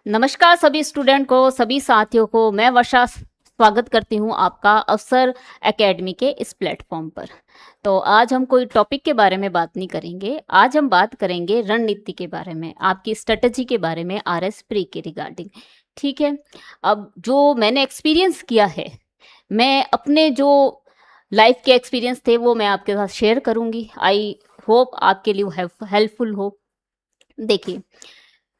नमस्कार सभी स्टूडेंट को, सभी साथियों को। मैं वर्षा स्वागत करती हूं आपका अवसर एकेडमी के इस प्लेटफॉर्म पर। तो आज हम कोई टॉपिक के बारे में बात नहीं करेंगे। आज हम बात करेंगे रणनीति के बारे में, आपकी स्ट्रेटजी के बारे में, आरएस प्री के रिगार्डिंग। ठीक है। अब जो मैंने एक्सपीरियंस किया है, मैं अपने जो लाइफ के एक्सपीरियंस थे वो मैं आपके साथ शेयर करूंगी। आई होप आपके लिए हेल्पफुल हो। देखिए,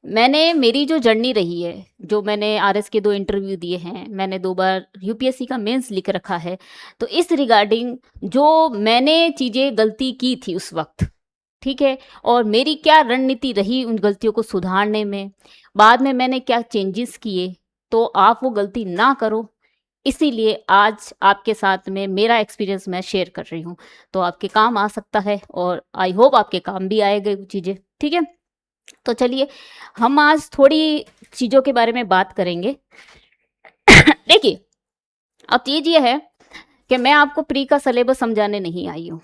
मेरी जो जर्नी रही है, जो मैंने आरएस के 2 इंटरव्यू दिए हैं, मैंने 2 बार यूपीएससी का मेंस लिख रखा है। तो इस रिगार्डिंग जो मैंने चीज़ें गलती की थी उस वक्त, ठीक है, और मेरी क्या रणनीति रही उन गलतियों को सुधारने में, बाद में मैंने क्या चेंजेस किए, तो आप वो गलती ना करो, इसीलिए आज आपके साथ में मेरा एक्सपीरियंस मैं शेयर कर रही हूँ। तो आपके काम आ सकता है और आई होप आपके काम भी आएगा चीज़ें। ठीक है। तो चलिए, हम आज थोड़ी चीज़ों के बारे में बात करेंगे। देखिए, अब चीज़ ये है कि मैं आपको प्री का सिलेबस समझाने नहीं आई हूँ।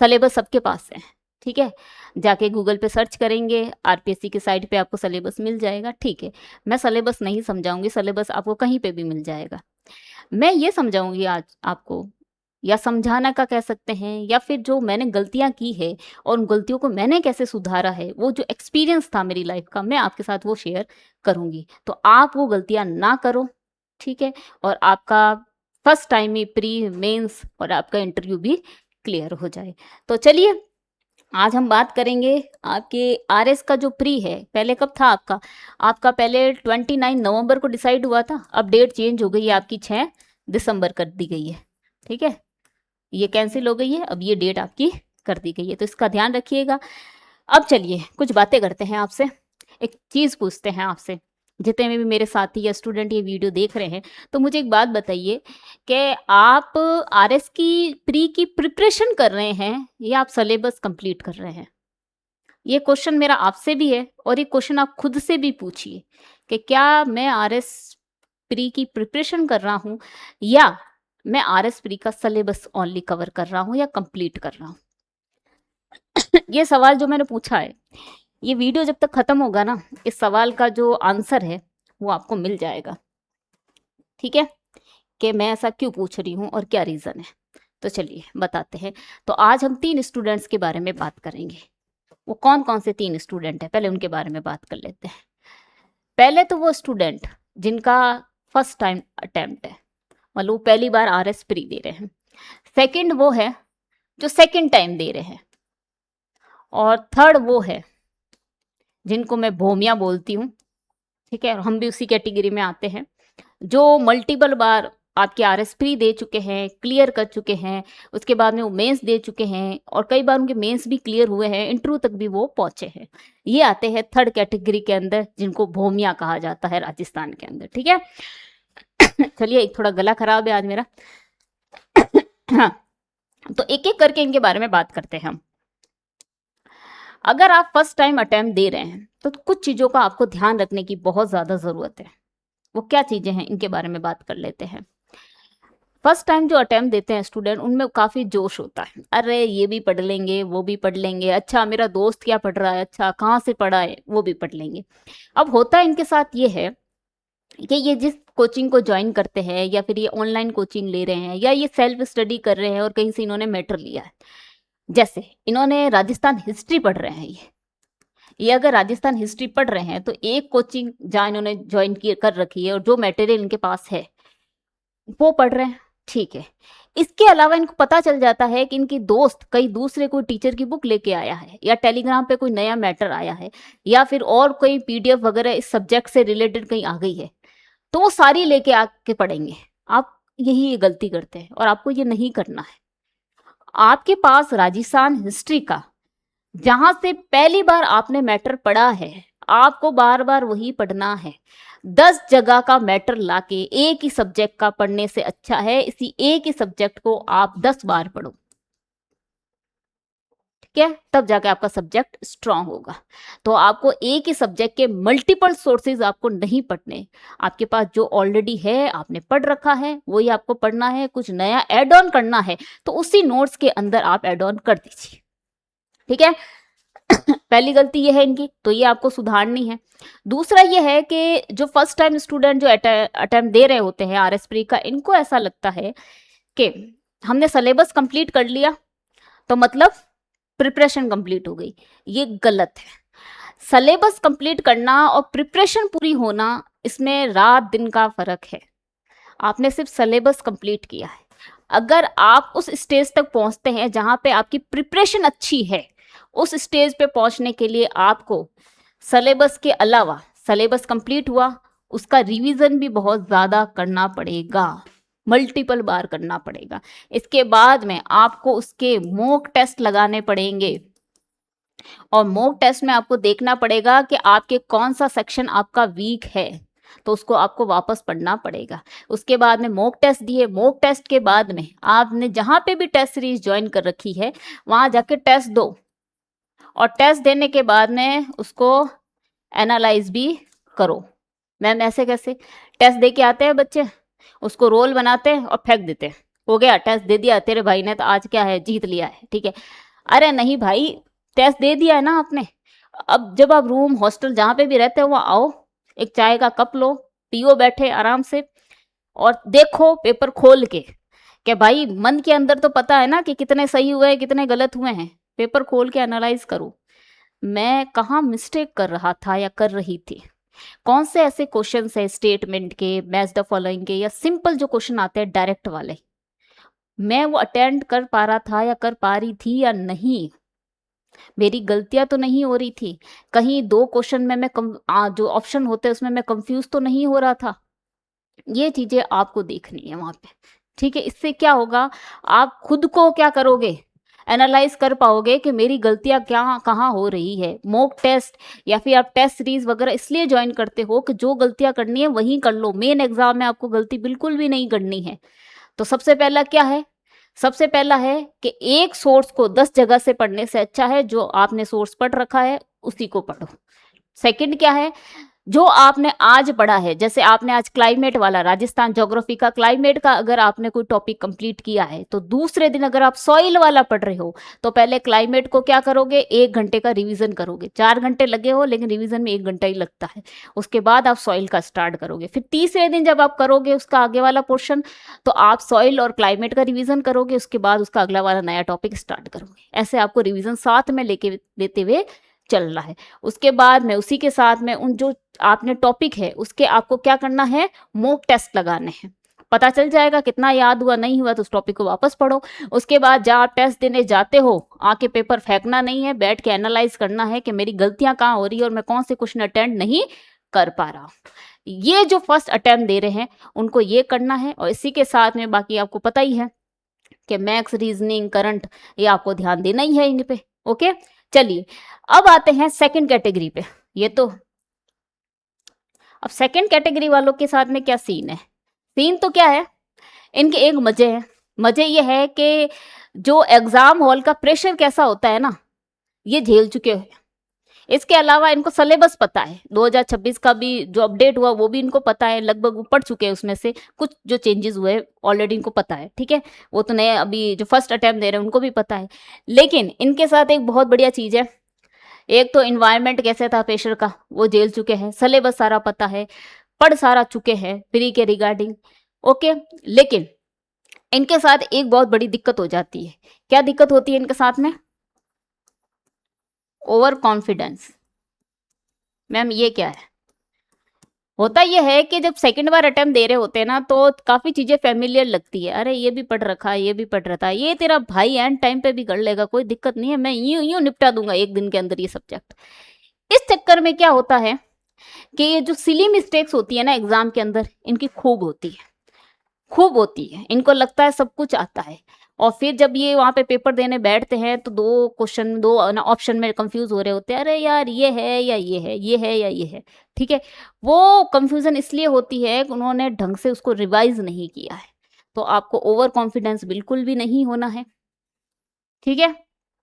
सिलेबस सबके पास है, ठीक है। जाके गूगल पे सर्च करेंगे, आरपीएससी की साइट पे आपको सिलेबस मिल जाएगा, ठीक है। मैं सिलेबस नहीं समझाऊंगी, सिलेबस आपको कहीं पे भी मिल जाएगा। मैं ये समझाऊंगी आज आपको, या समझाना का कह सकते हैं, या फिर जो मैंने गलतियां की है और उन गलतियों को मैंने कैसे सुधारा है, वो जो एक्सपीरियंस था मेरी लाइफ का, मैं आपके साथ वो शेयर करूंगी। तो आप वो गलतियां ना करो, ठीक है, और आपका फर्स्ट टाइम ही प्री मेंस और आपका इंटरव्यू भी क्लियर हो जाए। तो चलिए, आज हम बात करेंगे आपके आरएस का जो प्री है। पहले कब था आपका? आपका पहले 29 नवंबर को डिसाइड हुआ था। अब डेट चेंज हो गई है, आपकी 6 दिसंबर कर दी गई है, ठीक है। ये कैंसिल हो गई है, अब ये डेट आपकी कर दी गई है, तो इसका ध्यान रखिएगा। अब चलिए कुछ बातें करते हैं आपसे, एक चीज़ पूछते हैं आपसे। जितने भी मेरे साथी या स्टूडेंट ये वीडियो देख रहे हैं, तो मुझे एक बात बताइए कि आप आरएस की प्री की प्रिपरेशन कर रहे हैं या आप सिलेबस कंप्लीट कर रहे हैं? ये क्वेश्चन मेरा आपसे भी है, और ये क्वेश्चन आप खुद से भी पूछिए कि क्या मैं आरएस प्री की प्रिपरेशन कर रहा हूँ, या मैं आरएस प्री का सिलेबस ओनली कवर कर रहा हूँ या कंप्लीट कर रहा हूँ। ये सवाल जो मैंने पूछा है, ये वीडियो जब तक खत्म होगा ना, इस सवाल का जो आंसर है वो आपको मिल जाएगा, ठीक है, कि मैं ऐसा क्यों पूछ रही हूँ और क्या रीज़न है। तो चलिए बताते हैं। तो आज हम 3 स्टूडेंट्स के बारे में बात करेंगे। वो कौन कौन से 3 स्टूडेंट हैं, पहले उनके बारे में बात कर लेते हैं। पहले तो वो स्टूडेंट जिनका फर्स्ट टाइम अटेम्प्ट है, मतलब वो पहली बार आरएस प्री दे रहे हैं। सेकंड वो है जो सेकंड टाइम दे रहे हैं। और थर्ड वो है जिनको मैं भोमिया बोलती हूँ, ठीक है, और हम भी उसी कैटेगरी में आते हैं, जो मल्टीपल बार आपके आरएस प्री दे चुके हैं, क्लियर कर चुके हैं, उसके बाद में वो मेंस दे चुके हैं, और कई बार उनके मेंस भी क्लियर हुए हैं, इंटरव्यू तक भी वो पहुंचे हैं। ये आते हैं थर्ड कैटेगरी के अंदर, जिनको भोमिया कहा जाता है राजस्थान के अंदर, ठीक है। चलिए, एक थोड़ा गला खराब है आज मेरा। हाँ, तो एक एक करके इनके बारे में बात करते हैं हम। अगर आप फर्स्ट टाइम अटेम्प्ट दे रहे हैं, तो कुछ चीज़ों का आपको ध्यान रखने की बहुत ज़्यादा ज़रूरत है। वो क्या चीज़ें हैं, इनके बारे में बात कर लेते हैं। फर्स्ट टाइम जो अटेम्प्ट देते हैं स्टूडेंट, उनमें काफ़ी जोश होता है। अरे ये भी पढ़ लेंगे, वो भी पढ़ लेंगे, अच्छा मेरा दोस्त क्या पढ़ रहा है, अच्छा कहाँ से पढ़ा है, वो भी पढ़ लेंगे। अब होता है इनके साथ ये है कि ये जिस कोचिंग को ज्वाइन करते हैं, या फिर ये ऑनलाइन कोचिंग ले रहे हैं, या ये सेल्फ स्टडी कर रहे हैं और कहीं से इन्होंने मैटर लिया है। जैसे इन्होंने राजस्थान हिस्ट्री पढ़ रहे हैं, ये अगर राजस्थान हिस्ट्री पढ़ रहे हैं, तो एक कोचिंग जहाँ इन्होंने ज्वाइन की कर रखी है और जो मटेरियल इनके पास है वो पढ़ रहे हैं, ठीक है। इसके अलावा इनको पता चल जाता है कि इनकी दोस्त कई दूसरे कोई टीचर की बुक लेके आया है, या टेलीग्राम पे कोई नया मैटर आया है, या फिर और कोई पीडीएफ वगैरह इस सब्जेक्ट से रिलेटेड कहीं आ गई है, तो वो सारी लेके आके पढ़ेंगे। आप यही ये गलती करते हैं, और आपको ये नहीं करना है। आपके पास राजस्थान हिस्ट्री का जहां से पहली बार आपने मैटर पढ़ा है, आपको बार बार वही पढ़ना है। 10 जगह का मैटर लाके एक ही सब्जेक्ट का पढ़ने से अच्छा है इसी एक ही सब्जेक्ट को आप 10 बार पढ़ो, ठीक है, तब जाके आपका सब्जेक्ट स्ट्रांग होगा। तो आपको एक ही सब्जेक्ट के मल्टीपल सोर्सेज आपको नहीं पढ़ने। आपके पास जो ऑलरेडी है, आपने पढ़ रखा है, वही आपको पढ़ना है। कुछ नया ऐड ऑन करना है तो उसी नोट्स के अंदर आप ऐड ऑन कर दीजिए, ठीक है। पहली गलती ये है इनकी, तो ये आपको सुधारनी है। दूसरा ये है कि जो फर्स्ट टाइम स्टूडेंट जो अटेम्प्ट दे रहे होते हैं आरएस प्री का, इनको ऐसा लगता है कि हमने सिलेबस कंप्लीट कर लिया तो मतलब प्रिपरेशन कंप्लीट हो गई। ये गलत है। सिलेबस कंप्लीट करना और प्रिपरेशन पूरी होना, इसमें रात दिन का फर्क है। आपने सिर्फ सिलेबस कंप्लीट किया है। अगर आप उस स्टेज तक पहुंचते हैं जहां पे आपकी प्रिपरेशन अच्छी है, उस स्टेज पे पहुंचने के लिए आपको सिलेबस के अलावा, सिलेबस कंप्लीट हुआ, उसका रिवीजन भी बहुत ज़्यादा करना पड़ेगा, मल्टीपल बार करना पड़ेगा। इसके बाद में आपको उसके मॉक टेस्ट लगाने पड़ेंगे, और मॉक टेस्ट में आपको देखना पड़ेगा कि आपके कौन सा सेक्शन आपका वीक है, तो उसको आपको वापस पढ़ना पड़ेगा। उसके बाद में मॉक टेस्ट दिए, मॉक टेस्ट के बाद में आपने जहाँ पे भी टेस्ट सीरीज ज्वाइन कर रखी है वहाँ जाके टेस्ट दो, और टेस्ट देने के बाद में उसको एनालाइज भी करो। मैम ऐसे कैसे? टेस्ट दे के आते हैं बच्चे, उसको रोल बनाते हैं और फेंक देते हैं, हो गया टेस्ट दे दिया तेरे भाई ने तो आज क्या है, जीत लिया है, ठीक है। अरे नहीं भाई, टेस्ट दे दिया है ना आपने। अब जब आप रूम हॉस्टल जहाँ पे भी रहते हो वहाँ आओ, एक चाय का कप लो, पियो बैठे आराम से, और देखो पेपर खोल के कि भाई मन के अंदर तो पता है ना कि कितने सही हुए हैं कितने गलत हुए हैं। पेपर खोल के एनालाइज करो, मैं कहाँ मिस्टेक कर रहा था या कर रही थी, कौन से ऐसे क्वेश्चन है स्टेटमेंट के, मैच द फॉलोइंग के, या सिंपल जो क्वेश्चन आते हैं डायरेक्ट वाले, मैं वो अटेंड कर पा रहा था या कर पा रही थी या नहीं, मेरी गलतियां तो नहीं हो रही थी, कहीं दो क्वेश्चन में मैं जो ऑप्शन होते हैं उसमें मैं कंफ्यूज तो नहीं हो रहा था। ये चीजें आपको देखनी है वहां पे, ठीक है। इससे क्या होगा, आप खुद को क्या करोगे, एनालाइज कर पाओगे कि मेरी गलतियां क्या कहाँ हो रही है। मॉक टेस्ट या फिर आप टेस्ट सीरीज वगैरह इसलिए ज्वाइन करते हो कि जो गलतियां करनी है वही कर लो, मेन एग्जाम में आपको गलती बिल्कुल भी नहीं करनी है। तो सबसे पहला क्या है, सबसे पहला है कि एक सोर्स को 10 जगह से पढ़ने से अच्छा है जो आपने सोर्स पढ़ रखा है उसी को पढ़ो। सेकंड क्या है, जो आपने आज पढ़ा है, जैसे आपने आज क्लाइमेट वाला राजस्थान ज्योग्राफी का क्लाइमेट का अगर आपने कोई टॉपिक कंप्लीट किया है, तो दूसरे दिन अगर आप सॉइल वाला पढ़ रहे हो तो पहले क्लाइमेट को क्या करोगे, 1 घंटे का रिवीजन करोगे। 4 घंटे लगे हो लेकिन रिवीजन में 1 घंटा ही लगता है। उसके बाद आप सॉइल का स्टार्ट करोगे। फिर तीसरे दिन जब आप करोगे उसका आगे वाला पोर्शन, तो आप सॉइल और क्लाइमेट का रिवीजन करोगे, उसके बाद उसका अगला वाला नया टॉपिक स्टार्ट करोगे। ऐसे आपको रिवीजन साथ में लेते हुए चलना है। उसके बाद में उसी के साथ में उन जो आपने टॉपिक है उसके आपको क्या करना है, मॉक टेस्ट लगाने हैं। पता चल जाएगा कितना याद हुआ नहीं हुआ, तो उस टॉपिक को वापस पढ़ो। उसके बाद जब आप टेस्ट देने जाते हो, आके पेपर फेंकना नहीं है, बैठ के एनालाइज करना है कि मेरी गलतियां कहाँ हो रही है और मैं कौन से क्वेश्चन अटेंड नहीं कर पा रहा। ये जो फर्स्ट अटेम्प्ट दे रहे हैं उनको ये करना है। और इसी के साथ में बाकी आपको पता ही है कि मैथ्स, रीजनिंग, करंट, ये आपको ध्यान देना ही है इन पे। ओके, चलिए अब आते हैं सेकंड कैटेगरी पे। ये तो अब सेकंड कैटेगरी वालों के साथ में क्या सीन है, सीन तो क्या है, इनके एक मजे हैं। मजे ये है कि जो एग्जाम हॉल का प्रेशर कैसा होता है ना, ये झेल चुके हैं। इसके अलावा इनको सिलेबस पता है, 2026 का भी जो अपडेट हुआ वो भी इनको पता है, लगभग वो पढ़ चुके हैं, उसमें से कुछ जो चेंजेस हुए ऑलरेडी इनको पता है, ठीक है। वो तो नए अभी जो फर्स्ट अटेम्प्ट दे रहे हैं उनको भी पता है। लेकिन इनके साथ एक बहुत बढ़िया चीज है, एक तो इन्वायरमेंट कैसे था प्रेशर का वो झेल चुके हैं, सिलेबस सारा पता है, पढ़ सारा चुके हैं प्री के रिगार्डिंग। ओके, लेकिन इनके साथ एक बहुत बड़ी दिक्कत हो जाती है। क्या दिक्कत होती है इनके साथ में, ओवर कॉन्फिडेंस। मैम ये क्या है, होता यह है कि जब सेकंड बार अटेम्प्ट दे रहे होते हैं ना तो काफी चीजें फेमिलियर लगती है, अरे ये भी पढ़ रखा है, ये भी पढ़ रखा है, ये तेरा भाई एंड टाइम पे भी कर लेगा, कोई दिक्कत नहीं है, मैं यूं यूं निपटा दूंगा एक दिन के अंदर ये सब्जेक्ट। इस चक्कर में क्या होता है कि ये जो सिली मिस्टेक्स होती है ना एग्जाम के अंदर, इनकी खूब होती है, खूब होती है। इनको लगता है सब कुछ आता है, और फिर जब ये वहां पे पेपर देने बैठते हैं तो दो क्वेश्चन, दो ऑप्शन में कंफ्यूज हो रहे होते हैं, अरे यार ये है या ये है, ये है या ये है, ठीक है। वो कंफ्यूजन इसलिए होती है कि उन्होंने ढंग से उसको रिवाइज नहीं किया है। तो आपको ओवर कॉन्फिडेंस बिल्कुल भी नहीं होना है, ठीक है।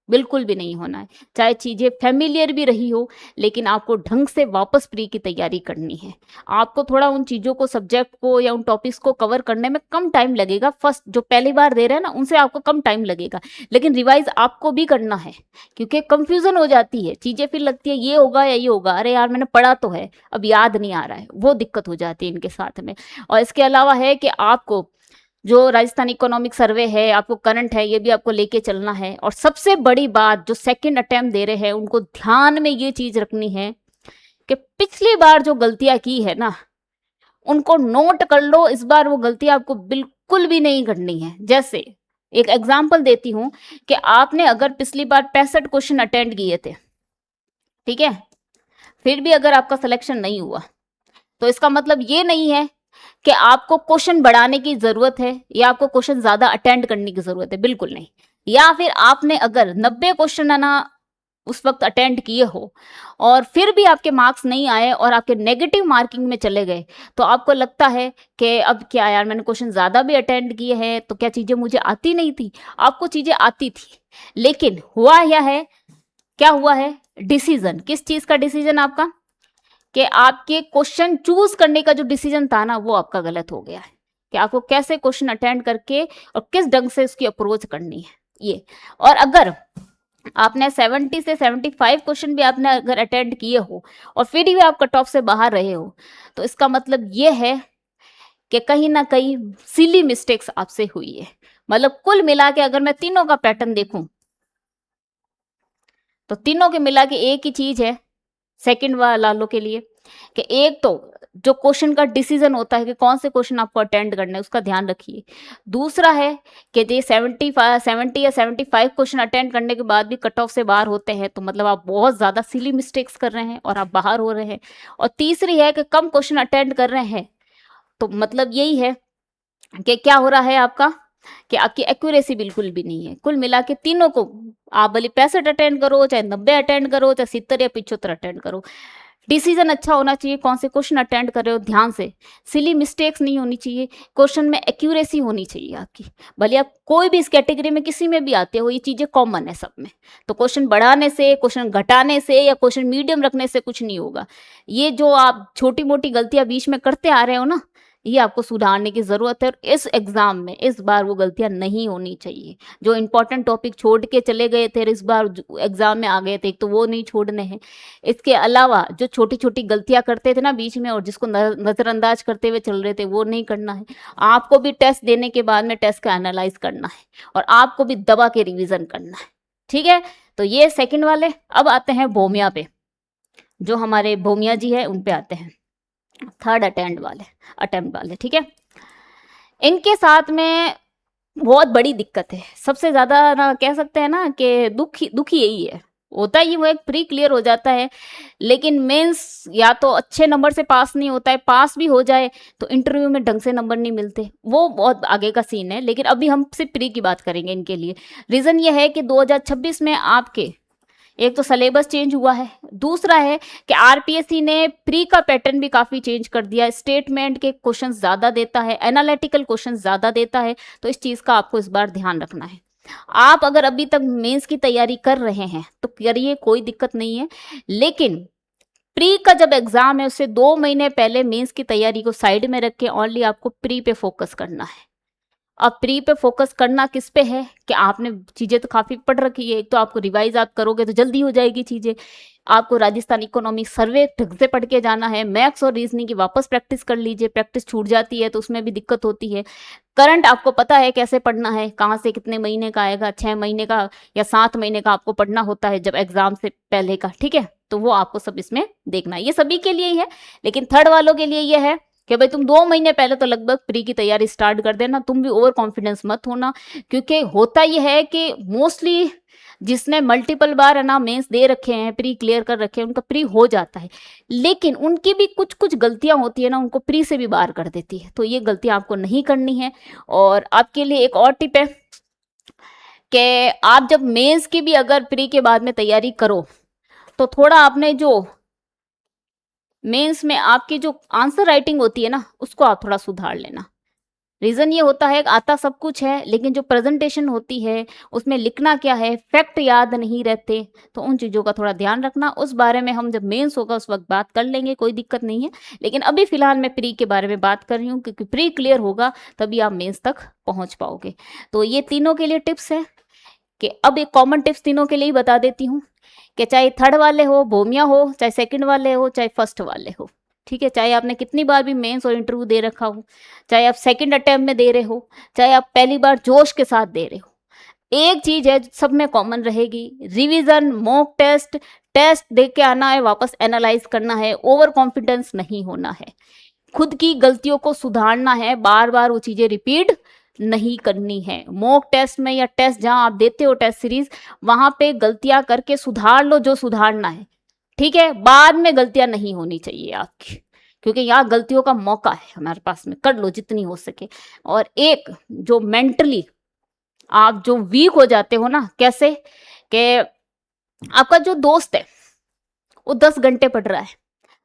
बिल्कुल भी नहीं होना है। चाहे चीज़ें फ़ैमिलियर भी रही हो, लेकिन आपको ढंग से वापस प्री की तैयारी करनी है। आपको थोड़ा उन चीज़ों को, सब्जेक्ट को या उन टॉपिक्स को कवर करने में कम टाइम लगेगा। फर्स्ट जो पहली बार दे रहे हैं ना, उनसे आपको कम टाइम लगेगा, लेकिन रिवाइज़ आपको भी करना है, क्योंकि कन्फ्यूज़न हो जाती है। चीज़ें फिर लगती है ये होगा या ये होगा, अरे यार मैंने पढ़ा तो है, अब याद नहीं आ रहा है, वो दिक्कत हो जाती है इनके साथ में। और इसके अलावा है कि आपको जो राजस्थान इकोनॉमिक सर्वे है, आपको करंट है, ये भी आपको लेके चलना है। और सबसे बड़ी बात, जो सेकंड अटेम्प्ट दे रहे हैं उनको ध्यान में ये चीज रखनी है कि पिछली बार जो गलतियां की है ना, उनको नोट कर लो। इस बार वो गलती आपको बिल्कुल भी नहीं करनी है। जैसे एक एग्जाम्पल देती हूँ कि आपने अगर पिछली बार 65 क्वेश्चन अटेंड किए थे, ठीक है, फिर भी अगर आपका सिलेक्शन नहीं हुआ, तो इसका मतलब ये नहीं है कि आपको क्वेश्चन बढ़ाने की जरूरत है या आपको क्वेश्चन ज्यादा अटेंड करने की जरूरत है, बिल्कुल नहीं। या फिर आपने अगर 90 क्वेश्चन है ना उस वक्त अटेंड किए हो और फिर भी आपके मार्क्स नहीं आए और आपके नेगेटिव मार्किंग में चले गए, तो आपको लगता है कि अब क्या यार, मैंने क्वेश्चन ज्यादा भी अटेंड किए हैं तो क्या चीजें मुझे आती नहीं थी? आपको चीजें आती थी, लेकिन हुआ यह है, क्या हुआ है, डिसीजन, किस चीज का डिसीजन आपका, कि आपके क्वेश्चन चूज करने का जो डिसीजन था ना, वो आपका गलत हो गया है कि आपको कैसे क्वेश्चन अटेंड करके और किस ढंग से उसकी अप्रोच करनी है ये। और अगर आपने 70 से 75 क्वेश्चन भी आपने अगर अटेंड किए हो और फिर भी आप कट ऑफ से बाहर रहे हो, तो इसका मतलब ये है कि कहीं ना कहीं सिली मिस्टेक्स आपसे हुई है। मतलब कुल मिला के अगर मैं तीनों का पैटर्न देखूं, तो तीनों के मिला के एक ही चीज है सेकंड वालों के लिए, कि एक तो जो क्वेश्चन का डिसीजन होता है कि कौन से क्वेश्चन आपको अटेंड करने हैं, उसका ध्यान रखिए। दूसरा है कि ये 70 या 75 क्वेश्चन अटेंड करने के बाद भी कट ऑफ से बाहर होते हैं, तो मतलब आप बहुत ज़्यादा सिली मिस्टेक्स कर रहे हैं और आप बाहर हो रहे हैं। और तीसरी है कि कम क्वेश्चन अटेंड कर रहे हैं, तो मतलब यही है कि क्या हो रहा है आपका, कि आपकी एक्यूरेसी बिल्कुल भी नहीं है। कुल मिला के तीनों को, आप भले 65 अटेंड करो, चाहे 90 अटेंड करो, चाहे 70 या 75 अटेंड करो, डिसीजन अच्छा होना चाहिए कौन से क्वेश्चन अटेंड कर रहे हो ध्यान से। सिली मिस्टेक्स नहीं होनी चाहिए, क्वेश्चन में एक्यूरेसी होनी चाहिए आपकी। भले आप कोई भी इस कैटेगरी में किसी में भी आते हो, ये चीजें कॉमन है सब में। तो क्वेश्चन बढ़ाने से, क्वेश्चन घटाने से या क्वेश्चन मीडियम रखने से कुछ नहीं होगा। ये जो आप छोटी मोटी गलतियां बीच में करते आ रहे हो ना, ये आपको सुधारने की जरूरत है। और इस एग्जाम में इस बार वो गलतियां नहीं होनी चाहिए। जो इंपॉर्टेंट टॉपिक छोड़ के चले गए थे इस बार एग्जाम में आ गए थे, एक तो वो नहीं छोड़ने हैं। इसके अलावा जो छोटी छोटी गलतियां करते थे ना बीच में और जिसको नजरअंदाज करते हुए चल रहे थे, वो नहीं करना है। आपको भी टेस्ट देने के बाद में टेस्ट का एनालाइज करना है और आपको भी दबा के रिवीजन करना है, ठीक है। तो ये सेकंड वाले। अब आते हैं भूमिया पे, जो हमारे भूमिया जी है उन पे आते हैं, थर्ड अटेम्प्ट वाले, ठीक है। इनके साथ में बहुत बड़ी दिक्कत है, सबसे ज्यादा ना कह सकते हैं ना कि दुखी यही है। होता ही वो एक प्री क्लियर हो जाता है, लेकिन मेंस या तो अच्छे नंबर से पास नहीं होता है, पास भी हो जाए तो इंटरव्यू में ढंग से नंबर नहीं मिलते, वो बहुत आगे का सीन है। लेकिन अभी हम सिर्फ प्री की बात करेंगे इनके लिए। रीजन ये है कि 2026 में आपके एक तो सिलेबस चेंज हुआ है, दूसरा है कि आरपीएससी ने प्री का पैटर्न भी काफी चेंज कर दिया है। स्टेटमेंट के क्वेश्चन ज्यादा देता है, एनालिटिकल क्वेश्चन ज्यादा देता है, तो इस चीज का आपको इस बार ध्यान रखना है। आप अगर अभी तक मेंस की तैयारी कर रहे हैं तो करिए, कोई दिक्कत नहीं है। लेकिन प्री का जब एग्जाम है उससे 2 महीने पहले मेंस की तैयारी को साइड में रख के ओनली आपको प्री पे फोकस करना है। अब प्री पे फोकस करना किस पे है कि आपने चीजें तो काफी पढ़ रखी है, एक तो आपको रिवाइज आप करोगे तो जल्दी हो जाएगी चीजें। आपको राजस्थान इकोनॉमिक सर्वे ढंग से पढ़ के जाना है। मैथ्स और रीजनिंग की वापस प्रैक्टिस कर लीजिए, प्रैक्टिस छूट जाती है तो उसमें भी दिक्कत होती है। करंट आपको पता है कैसे पढ़ना है, कहाँ से कितने महीने का आएगा, 6 महीने का या 7 महीने का आपको पढ़ना होता है जब एग्जाम से पहले का, ठीक है। तो वो आपको सब इसमें देखना है, ये सभी के लिए ही है। लेकिन थर्ड वालों के लिए ये है कि भाई तुम 2 महीने पहले तो लगभग प्री की तैयारी स्टार्ट कर देना। तुम भी ओवर कॉन्फिडेंस मत होना, क्योंकि होता यह है कि मोस्टली जिसने मल्टीपल बार है ना मेंस दे रखे हैं, प्री क्लियर कर रखे हैं, उनका प्री हो जाता है। लेकिन उनकी भी कुछ कुछ गलतियां होती है ना, उनको प्री से भी बाहर कर देती है। तो ये गलतियां आपको नहीं करनी है। और आपके लिए एक और टिप है कि आप जब मेंस की भी अगर प्री के बाद में तैयारी करो, तो थोड़ा आपने जो मेंस में आपकी जो आंसर राइटिंग होती है ना, उसको आप थोड़ा सुधार लेना। रीज़न ये होता है कि आता सब कुछ है, लेकिन जो प्रेजेंटेशन होती है उसमें लिखना क्या है, फैक्ट याद नहीं रहते। तो उन चीज़ों का थोड़ा ध्यान रखना। उस बारे में हम जब मेंस होगा उस वक्त बात कर लेंगे, कोई दिक्कत नहीं है। लेकिन अभी फिलहाल मैं प्री के बारे में बात कर रही हूँ, क्योंकि प्री क्लियर होगा तभी आप मेंस तक पहुँच पाओगे। तो ये तीनों के लिए टिप्स है। कि अब एक कॉमन टिप्स तीनों के लिए ही बता देती हूँ, कि चाहे थर्ड वाले हो, भूमिया हो, चाहे सेकंड वाले हो, चाहे फर्स्ट वाले हो, ठीक है, चाहे आपने कितनी बार भी मेंस और इंटरव्यू दे रखा हो, चाहे आप सेकंड अटेम्प्ट में दे रहे हो, चाहे आप पहली बार जोश के साथ दे रहे हो, एक चीज है सब में कॉमन रहेगी, रिवीजन, मॉक टेस्ट, टेस्ट दे के आना है, वापस एनालाइज करना है, ओवर कॉन्फिडेंस नहीं होना है, खुद की गलतियों को सुधारना है, बार बार वो चीजें रिपीट नहीं करनी है। मॉक टेस्ट में या टेस्ट जहां आप देते हो टेस्ट सीरीज, वहां पे गलतियां करके सुधार लो जो सुधारना है, ठीक है, बाद में गलतियां नहीं होनी चाहिए आपकी, क्योंकि यहाँ गलतियों का मौका है हमारे पास में, कर लो जितनी हो सके। और एक जो मेंटली आप जो वीक हो जाते हो ना, कैसे कि आपका जो दोस्त है वो 10 घंटे पढ़ रहा है,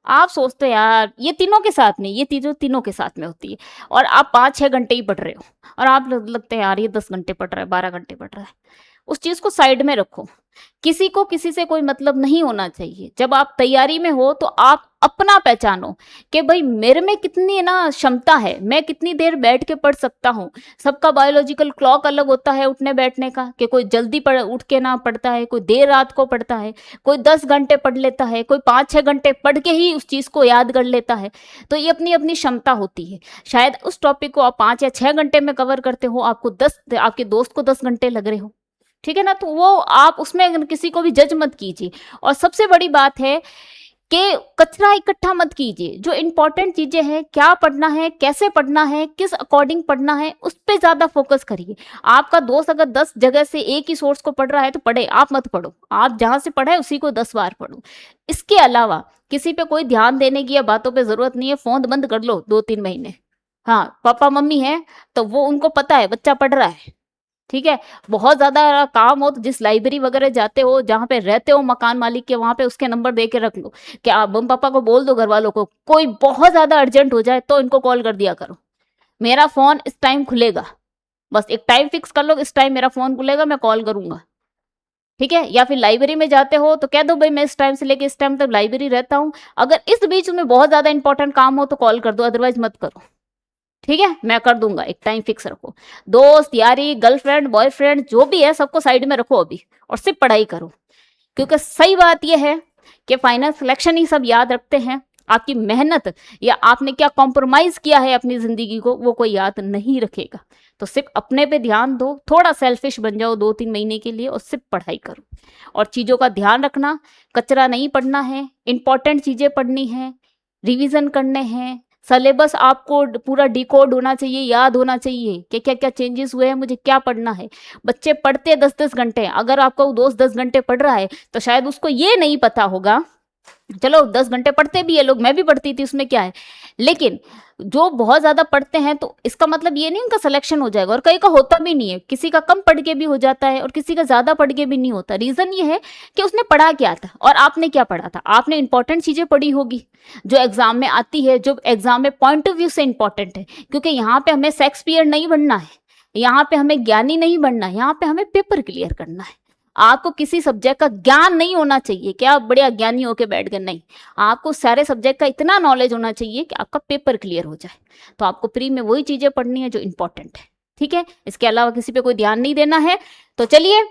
आप सोचते हो यार ये तीनों के साथ में, ये चीज़ों तीनों के साथ में होती है, और आप 5-6 घंटे ही पढ़ रहे हो, और आप लगते हैं यार ये 10 घंटे पढ़ रहा है, 12 घंटे पढ़ रहा है। उस चीज़ को साइड में रखो, किसी को किसी से कोई मतलब नहीं होना चाहिए। जब आप तैयारी में हो तो आप अपना पहचानो कि भाई मेरे में कितनी ना क्षमता है, मैं कितनी देर बैठ के पढ़ सकता हूँ। सबका बायोलॉजिकल क्लॉक अलग होता है उठने बैठने का, कि कोई जल्दी उठ के ना पढ़ता है, कोई देर रात को पढ़ता है, कोई 10 घंटे पढ़ लेता है, कोई 5-6 घंटे पढ़ के ही उस चीज़ को याद कर लेता है। तो ये अपनी अपनी क्षमता होती है। शायद उस टॉपिक को आप 5 या 6 घंटे में कवर करते हो, आपको 10, आपके दोस्त को 10 घंटे लग रहे हो, ठीक है ना। तो वो आप उसमें किसी को भी जज मत कीजिए। और सबसे बड़ी बात है कि कचरा इकट्ठा मत कीजिए। जो इंपॉर्टेंट चीजें हैं, क्या पढ़ना है, कैसे पढ़ना है, किस अकॉर्डिंग पढ़ना है, उस पर ज्यादा फोकस करिए। आपका दोस्त अगर 10 जगह से एक ही सोर्स को पढ़ रहा है तो पढ़े, आप मत पढ़ो। आप जहां से पढ़े उसी को 10 बार पढ़ो। इसके अलावा किसी पे कोई ध्यान देने की या बातों पे जरूरत नहीं है। फोन बंद कर लो 2-3 महीने। हाँ, पापा मम्मी है तो वो उनको पता है बच्चा पढ़ रहा है, ठीक है। बहुत ज्यादा काम हो तो जिस लाइब्रेरी वगैरह जाते हो, जहाँ पे रहते हो मकान मालिक के, वहां पे उसके नंबर दे के रख लो कि आप मम्मी पापा को बोल दो, घर वालों को कोई बहुत ज्यादा अर्जेंट हो जाए तो इनको कॉल कर दिया करो, मेरा फोन इस टाइम खुलेगा। बस एक टाइम फिक्स कर लो, इस टाइम मेरा फोन खुलेगा, मैं कॉल करूंगा, ठीक है। या फिर लाइब्रेरी में जाते हो तो कह दो भाई मैं इस टाइम से लेके इस टाइम तक लाइब्रेरी रहता हूँ, अगर इस बीच में बहुत ज्यादा इंपॉर्टेंट काम हो तो कॉल कर दो, अदरवाइज मत करो, ठीक है। मैं कर दूंगा, एक टाइम फिक्स रखो। दोस्त यारी, गर्लफ्रेंड बॉयफ्रेंड जो भी है सबको साइड में रखो अभी, और सिर्फ पढ़ाई करो। क्योंकि सही बात यह है कि फाइनल सिलेक्शन ही सब याद रखते हैं, आपकी मेहनत या आपने क्या कॉम्प्रोमाइज किया है अपनी जिंदगी को वो कोई याद नहीं रखेगा। तो सिर्फ अपने पे ध्यान दो, थोड़ा सेल्फिश बन जाओ 2-3 महीने के लिए, और सिर्फ पढ़ाई करो। और चीज़ों का ध्यान रखना, कचरा नहीं पढ़ना है, इंपॉर्टेंट चीज़ें पढ़नी है, रिवीजन करने हैं, सिलेबस आपको पूरा डिकोड होना चाहिए, याद होना चाहिए कि क्या क्या चेंजेस हुए हैं, मुझे क्या पढ़ना है। बच्चे पढ़ते 10-10 घंटे, अगर आपका दोस्त 10 घंटे पढ़ रहा है तो शायद उसको ये नहीं पता होगा, चलो 10 घंटे पढ़ते भी है लोग, मैं भी पढ़ती थी, उसमें क्या है, लेकिन जो बहुत ज्यादा पढ़ते हैं तो इसका मतलब ये नहीं उनका सिलेक्शन हो जाएगा। और कई का होता भी नहीं है, किसी का कम पढ़ के भी हो जाता है और किसी का ज्यादा पढ़ के भी नहीं होता। रीजन ये है कि उसने पढ़ा क्या था और आपने क्या पढ़ा था। आपने इंपॉर्टेंट चीजें पढ़ी होगी जो एग्जाम में आती है, जो एग्जाम में पॉइंट ऑफ व्यू से इंपॉर्टेंट है, क्योंकि यहाँ पे हमें शेक्सपियर नहीं बनना है, यहाँ पे हमें ज्ञानी नहीं बनना है, यहाँ पे हमें पेपर क्लियर करना है। आपको किसी सब्जेक्ट का ज्ञान नहीं होना चाहिए कि आप बढ़िया ज्ञानी होके बैठ गए, नहीं, आपको सारे सब्जेक्ट का इतना नॉलेज होना चाहिए कि आपका पेपर क्लियर हो जाए। तो आपको प्री में वही चीजें पढ़नी है जो इंपॉर्टेंट है, ठीक है। इसके अलावा किसी पे कोई ध्यान नहीं देना है। तो चलिए,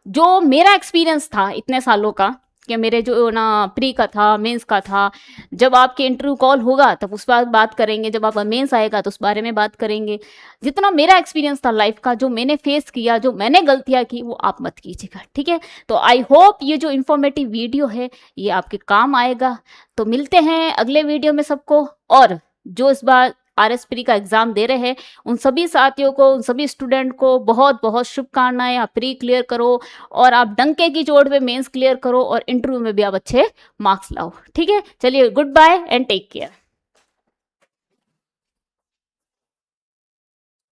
जो मेरा एक्सपीरियंस था इतने सालों का, कि मेरे जो ना प्री का था, मेंस का था, जब आपके इंटरव्यू कॉल होगा तब उस बार बात करेंगे, जब आपका मेंस आएगा तो उस बारे में बात करेंगे। जितना मेरा एक्सपीरियंस था लाइफ का, जो मैंने फेस किया, जो मैंने गलतियां की, वो आप मत कीजिएगा, ठीक है। तो आई होप ये जो इन्फॉर्मेटिव वीडियो है ये आपके काम आएगा। तो मिलते हैं अगले वीडियो में सबको। और जो इस बार RS प्री का एग्जाम दे रहे हैं उन सभी साथियों को, उन सभी स्टूडेंट को बहुत बहुत शुभकामनाएं। आप प्री क्लियर करो और आप डंके की चोट पे मेंस क्लियर करो और इंटरव्यू में भी आप अच्छे मार्क्स लाओ, ठीक है। चलिए, good bye and take care.